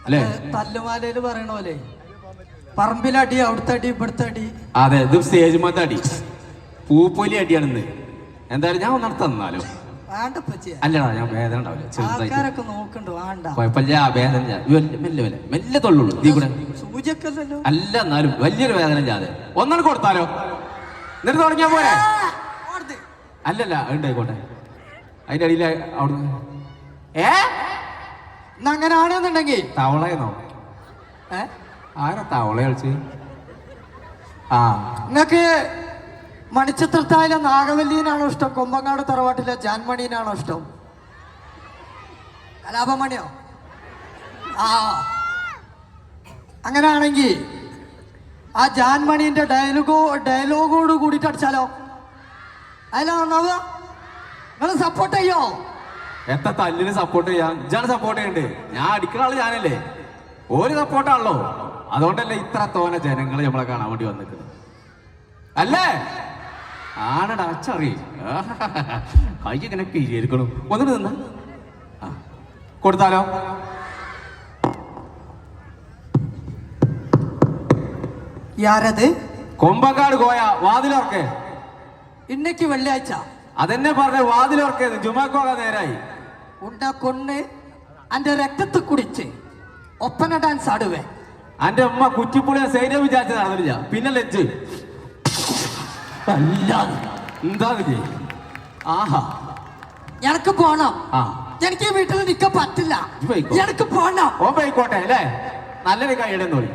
അല്ലേ? തല്ലുമാലയില് പറയണ പോലെ പറമ്പിലടി അവിടുത്തെ അടി ഇവിടുത്തെ അടി. അതെ, ഇത് സ്റ്റേജ് മത്തെ അടി, പൂപ്പൊലി അടിയാണെന്ന്. എന്തായാലും ഞാൻ ഒന്നടത്ത് തന്നാലോ? അല്ലടാ, ഞാൻ വേദന ഉണ്ടാവില്ല, ആൾക്കാരൊക്കെ നോക്കണ്ടോ? വേണ്ട, കുഴപ്പമില്ല, വേദന മെല്ലെ മെല്ലെ മെല്ലെ തൊള്ളുള്ളൂ. നീ കൂടെ സൂചിയൊക്കെല്ലോ. അല്ല, എന്നാലും വലിയൊരു വേദന ഇല്ലാതെ ഒന്നാണ് കൊടുത്താലോ? എന്നിട്ട് തുടങ്ങിയാ പോരെ? അല്ലല്ല, ഉണ്ടായിക്കോട്ടെ. അതിന്റെ അടിയില് അവിടുന്ന് അങ്ങനാണെന്നുണ്ടെങ്കിൽ തവളയെന്നോ? ആരാ തവള കളിച്ച്? ആ, നിങ്ങക്ക് മണിച്ചിത്രത്താഴിലെ നാഗവല്ലിനാണോ ഇഷ്ടം, കൊമ്പങ്ങാട് തറവാട്ടിലെ ജാൻമണീനാണോ ഇഷ്ടം? കലാപമണിയോ? ആ, അങ്ങനാണെങ്കിൽ ആ ജാൻമണീന്റെ ഡയലോഗോട് കൂടിയിട്ട് അടിച്ചാലോ? അതിലാ നന്നാവുക? നിങ്ങൾ സപ്പോർട്ട് ചെയ്യോ? എത്ര തല്ലിന് സപ്പോർട്ട് ചെയ്യാം? ഇജാണ് സപ്പോർട്ട് ചെയ്യണ്ടേ? ഞാൻ അടിക്കുന്ന ആള് ഞാനല്ലേ? ഒരു സപ്പോർട്ടാണല്ലോ. അതുകൊണ്ടല്ലേ ഇത്ര തോനെ ജനങ്ങൾ നമ്മളെ കാണാൻ വേണ്ടി വന്നിട്ടുണ്ട്, അല്ലേ? ആണടാ, അച്ചറി കൈ ഇങ്ങനെ പിരിയിരിക്കണം. ഒന്നിട്ട് നിന്ന കൊടുത്താലോ? യാരത്? കൊമ്പങ്കാട് കോയ വാതിലോർക്കേ. ഇന്നേക്ക് വെള്ളിയാഴ്ച അതെന്നെ പറഞ്ഞ വാതിലോർക്കേത് ജുമാക്കോള നേരായി. ഉണ്ട കൊണ്ണ് അന്റെ രക്തത്തെ കുടിച്ച് ഒപ്പന ഡാൻസ് ആടുവേ. അന്റെ അമ്മ കുറ്റിപ്പുളിയ സൈന്യം വിചാരിച്ച നടന്നില്ല, പിന്നെ ലജ്ജ് എന്താ? ആഹാ, എനിക്ക് പോണം. എനിക്ക് വീട്ടിൽ നിൽക്കാൻ പറ്റില്ല. എനിക്ക് പോണം. ഓ പോയിക്കോട്ടെ അല്ലേ? നല്ലൊരു കൈയുടെ നോക്കി